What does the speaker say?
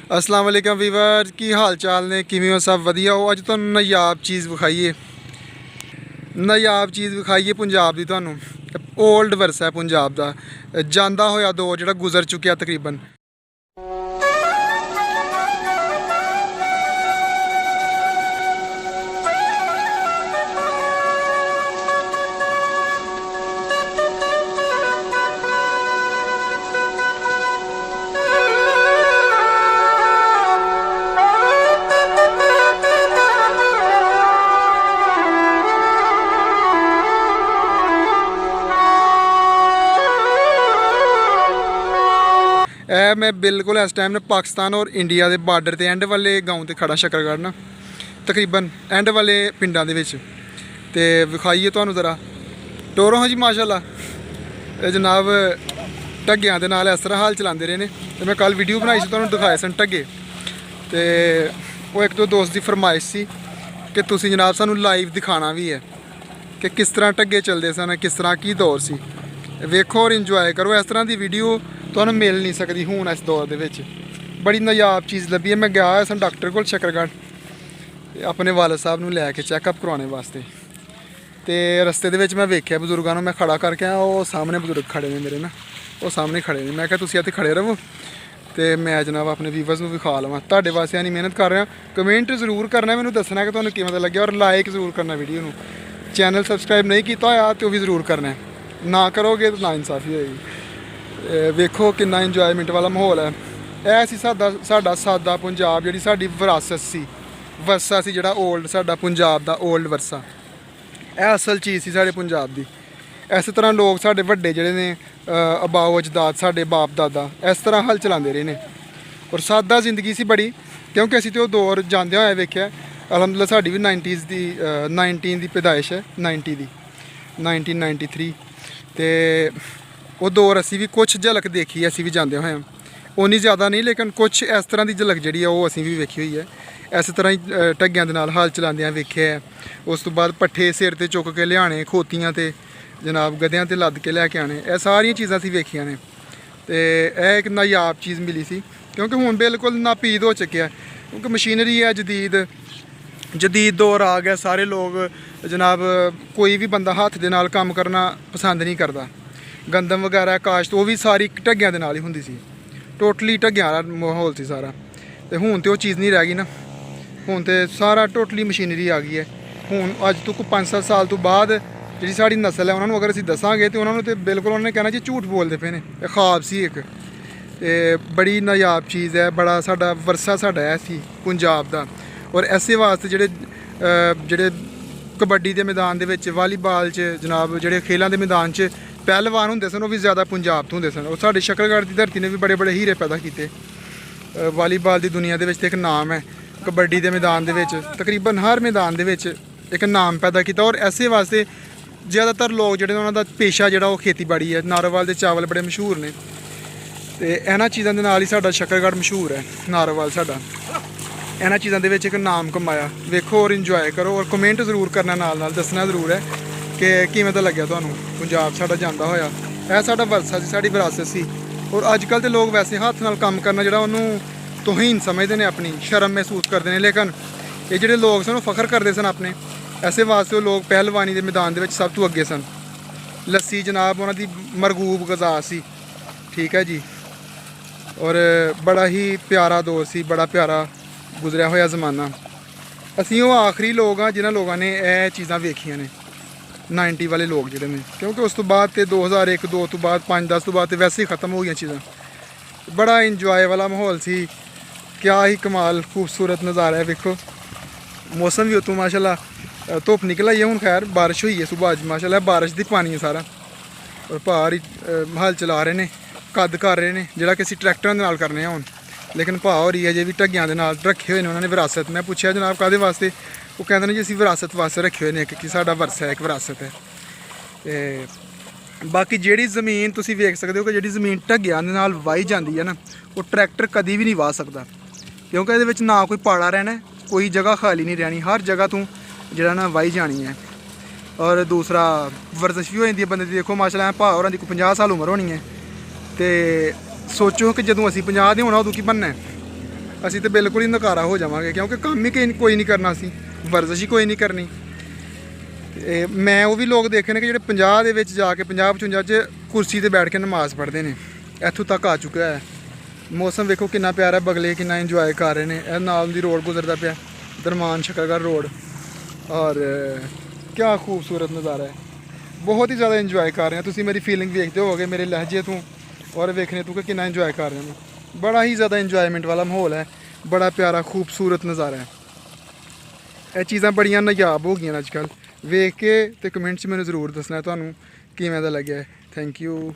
अस्सलाम वालेकुम वीवर की हाल चाल ने किवें हो सब वधिया हो। अज तुहानूं नायाब चीज़ विखाइए, नायाब चीज़ विखाइए पंजाब की। तुहानूं ओल्ड वर्सा है पंजाब का, जांदा होया दौर जिहड़ा गुजर चुकिया तकरीबन। मैं बिल्कुल इस टाइम ने पाकिस्तान और इंडिया के बार्डर के एंड वाले गाँव से खड़ा शकरगढ़ ना, तकरीबन एंड वाले पिंडों के विखाइए तुहानूं ज़रा टोरो हाँ जी माशाअल्लाह। जनाब ढग्गियां दे नाल इस तरह हाल चलाते रहे ने। तो मैं कल वीडियो बनाई सी, तुहानूं दिखाए सन ढग्गे। तो वो एक दो दोस्त की फरमाइश सी कि तुसीं जनाब सानूं लाइव दिखाना भी है कि किस तरह ढग्गे चलते सन, किस तरह की दौर सी। वेखो और इंजॉय करो। इस तरह की वीडियो तुहानूं मिल नहीं सकती हुण इस दौर दे विच। बड़ी नायाब चीज़ लभी है। मैं गया सन डॉक्टर कोल शकरगढ़ अपने वालद साहब नूं लैके चैकअप करवाने वास्ते। तो रस्ते दे विच मैं वेख्या बजुर्गों नूं, मैं खड़ा करके आया, वो सामने बजुर्ग खड़े ने मेरे ना, वो सामने खड़े ने। मैं कहा तुसीं इत्थे खड़े रहो तो मैं जनाब अपने व्यूवर्स नूं विखा लवां। तुहाडे वास्ते इन्नी मेहनत कर रहा। कमेंट जरूर करना, मैनूं दसना कि तुहानूं किवें दा लग्गिया, और लाइक जरूर करना वीडियो नूं। चैनल सबसक्राइब नहीं किया होया तो भी जरूर करना है, ना करोगे तो ना इंसाफी होएगी। वेखो कितना इंजॉयमेंट वाला माहौल है। यह सी साडा सादा पंजाब, जिहड़ी साडी विरासत सी, वर्सा सी जिहड़ा ओल्ड साडा पंजाब दा ओल्ड वर्सा। यह असल चीज़ सी साडे पंजाब दी। इस तरह लोग साडे वड्डे जिहड़े ने अबाओ अजदाद साडे बाप दादा इस तरह हल चलाते रहे ने। और सादा जिंदगी सी बड़ी, क्योंकि असीं तो दौर जांदे होए वेख्या। अलहमदुल्ला साडी भी 90s दी 19 दी पैदाइश है, 90 दी 1993। तो वो दौर असी भी कुछ झलक देखी है, असी भी जाते हुए हैं। उन्नी ज़्यादा नहीं, लेकिन कुछ इस तरह की झलक जी वो असी भी वेखी हुई है। इस तरह ही ढग्गियां दे नाल हाल चलांदियां वेखे है। उस तो बाद पट्ठे सिर ते चुक के लियाने, खोतियां ते जनाब गद्दियां ते लद के लैके आने, यह सारियां चीज़ां असी वेखियां ने। तो यह एक नायाब चीज़ मिली सी, क्योंकि हुण बिल्कुल नापीद हो चुके हैं, क्योंकि मशीनरी है जदीद दौर आ गया। सारे लोग जनाब कोई भी बंदा हत्थ दे नाल काम करना पसंद नहीं करता। गंदम वगैरह काश्त वो भी सारी ढग्गियां दे नाल ही हुंदी सी, टोटली ढग्गियां वाला माहौल सी सारा। तो हुण तो वो चीज़ नहीं रह गई ना, हुण तो सारा टोटली मशीनरी आ गई है। हुण अज तो 5-7 साल तो बाद जी साड़ी नस्ल है, उन्होंने अगर असीं दसांगे तो उन्होंने तो बिल्कुल उन्होंने कहना जी झूठ बोलते पे ने, ख्वाब सी एक। बड़ी नायाब चीज़ है, बड़ा साडा वर्सा साडा है सी पंजाब दा। और ऐसे वास्ते जेह्ड़े कबड्डी के मैदान दे विच, वालीबाल च जनाब जेह्ड़े खेलों के मैदान च पहलवान होंदे सन, वो भी ज़्यादा पंजाब तो होंदे सन। और साढ़े शकरगढ़ की धरती ने भी बड़े बड़े हीरे पैदा किए। वालीबाल की दुनिया के एक नाम है, कबड्डी के मैदान के तकरीबन हर मैदान के एक नाम पैदा किया। और ऐसे वास्ते ज़्यादातर लोग जिहड़े उन्होंने पेशा जिहड़ा वो खेतीबाड़ी है। नारोवाल के चावल बड़े मशहूर ने, तो इन्हां चीज़ों के नाल ही साडा शकरगढ़ मशहूर है। नारोवाल साडा इन्हां चीज़ों के एक नाम कमाया। वेखो और इंजॉय करो, और कमेंट जरूर करना, नाल दसना जरूर है कि किवें दा लग्गिया तुहानूं पंजाब साडा जांदा होया। यह साडा वर्सा सी, साडी विरासत सी। और अजकल तो लोग वैसे हत्थ नाल काम करना जिहड़ा उन्होंने तोहीन समझते हैं, अपनी शर्म महसूस करते हैं। लेकिन ये जिहड़े लोग सन फखर करते सन अपने, ऐसे वास्ते वो लोग पहलवानी के मैदान के सब तो अगे सन। लस्सी जनाब उन्हों की मरगूब गज़ा सी, ठीक है जी। और बड़ा ही प्यारा दौर सी, बड़ा प्यारा गुजरिया होया ज़माना। असीं वो आखिरी लोग हाँ जिन्होंने लोगों ने यह चीज़ां वेखियां ने, 90 वाले लोग जिहड़े ने। क्योंकि उस तो बाद तो 2001-2 तो बाद 5-10 तो बाद तो वैसे ही ख़त्म हो गई चीज़ां। बड़ा इंजॉय वाला माहौल सी, क्या ही कमाल खूबसूरत नज़ारा है। वेखो मौसम भी उतों माशाल्लाह धुप्प निकल आई है, हूँ खैर बारिश हुई है सुबह अज माशाल्लाह, बारिश दी पानी है सारा। और भार ही हल चला रहे हैं, कद कर रहे हैं, जिहड़ा कि असीं ट्रैक्टरां दे नाल करने आ हुण। लेकिन भा हो रही है अजे भी ढग्गियां दे नाल रखे हुए हैं उन्होंने विरासत। मैं पूछा जनाब काहदे वास्ते, वो कहते हैं जी असीं विरासत वास्ते रखे हुए हैं, एक कि साडा वर्सा है, एक विरासत है। तो बाकी जिहड़ी ज़मीन तुसीं वेख सकते हो कि जिहड़ी ज़मीन ढग्गियां दे नाल वाही जाती है ना, वो ट्रैक्टर कभी भी नहीं वाह सकता। क्योंकि इहदे विच ना कोई पाड़ा रहना, कोई जगह खाली नहीं रहनी, हर जगह तू जिहड़ा ना वाही जानी है। और दूसरा वर्जिश भी हो जाती है बंदे दी। देखो माशाल्लाह भा होरां दी कोई 50 साल उम्र होनी है, तो सोचो कि जदों असीं 50 दे होना उदों की बनना है। ਅਸੀਂ ਤਾਂ ਬਿਲਕੁਲ ਹੀ ਨਕਾਰਾ ਹੋ ਜਾਵਾਂਗੇ, ਕਿਉਂਕਿ ਕੰਮ ਹੀ ਕੋਈ ਨਹੀਂ ਕਰਨਾ ਸੀ, ਵਰਜ਼ਿਸ਼ ਹੀ ਕੋਈ ਨਹੀਂ ਕਰਨੀ। ਤੇ ਮੈਂ ਉਹ ਵੀ ਲੋਕ ਦੇਖੇ ਨੇ ਕਿ ਜਿਹੜੇ 50 ਦੇ ਵਿੱਚ ਜਾ ਕੇ 50-55 'ਚ ਕੁਰਸੀ ਤੇ ਬੈਠ ਕੇ ਨਮਾਜ਼ ਪੜ੍ਹਦੇ ਨੇ। ਇੱਥੋਂ ਤੱਕ ਆ ਚੁੱਕਾ ਹੈ। ਮੌਸਮ ਵੇਖੋ ਕਿੰਨਾ ਪਿਆਰਾ, ਬਗਲੇ ਕਿੰਨਾ ਇੰਜੋਏ ਕਰ ਰਹੇ ਨੇ। ਇਹ ਨਾਲ ਦੀ ਰੋਡ ਗੁਜ਼ਰਦਾ ਪਿਆ, ਦਰਮਾਨ ਸ਼ਕਰਗੜ੍ਹ ਰੋਡ, ਔਰ ਕਿਆ ਖੂਬਸੂਰਤ ਨਜ਼ਾਰਾ ਹੈ। ਬਹੁਤ ਹੀ ਜ਼ਿਆਦਾ ਇੰਜੋਏ ਕਰ ਰਹੇ ਹਾਂ। ਤੁਸੀਂ ਮੇਰੀ ਫੀਲਿੰਗ ਵੇਖਦੇ ਹੋਵੋਗੇ ਮੇਰੇ ਲਹਿਜੇ ਤੋਂ ਔਰ ਵੇਖਣੇ ਤੋਂ ਕਿ ਕਿੰਨਾ ਇੰਜੋਏ ਕਰ ਰਹੇ ਨੇ। ਬੜਾ ਹੀ ਜ਼ਿਆਦਾ ਇੰਜੋਏਮੈਂਟ ਵਾਲਾ ਮਾਹੌਲ ਹੈ, ਬੜਾ ਪਿਆਰਾ ਖੂਬਸੂਰਤ ਨਜ਼ਾਰਾ ਹੈ। ਇਹ ਚੀਜ਼ਾਂ ਬੜੀਆਂ ਨਾਯਾਬ ਹੋ ਗਈਆਂ ਅੱਜ ਕੱਲ੍ਹ। ਵੇਖ ਕੇ ਤੇ ਕਮੈਂਟ 'ਚ ਮੈਨੂੰ ਜ਼ਰੂਰ ਦੱਸਣਾ ਤੁਹਾਨੂੰ ਕਿਵੇਂ ਦਾ ਲੱਗਿਆ। Thank you.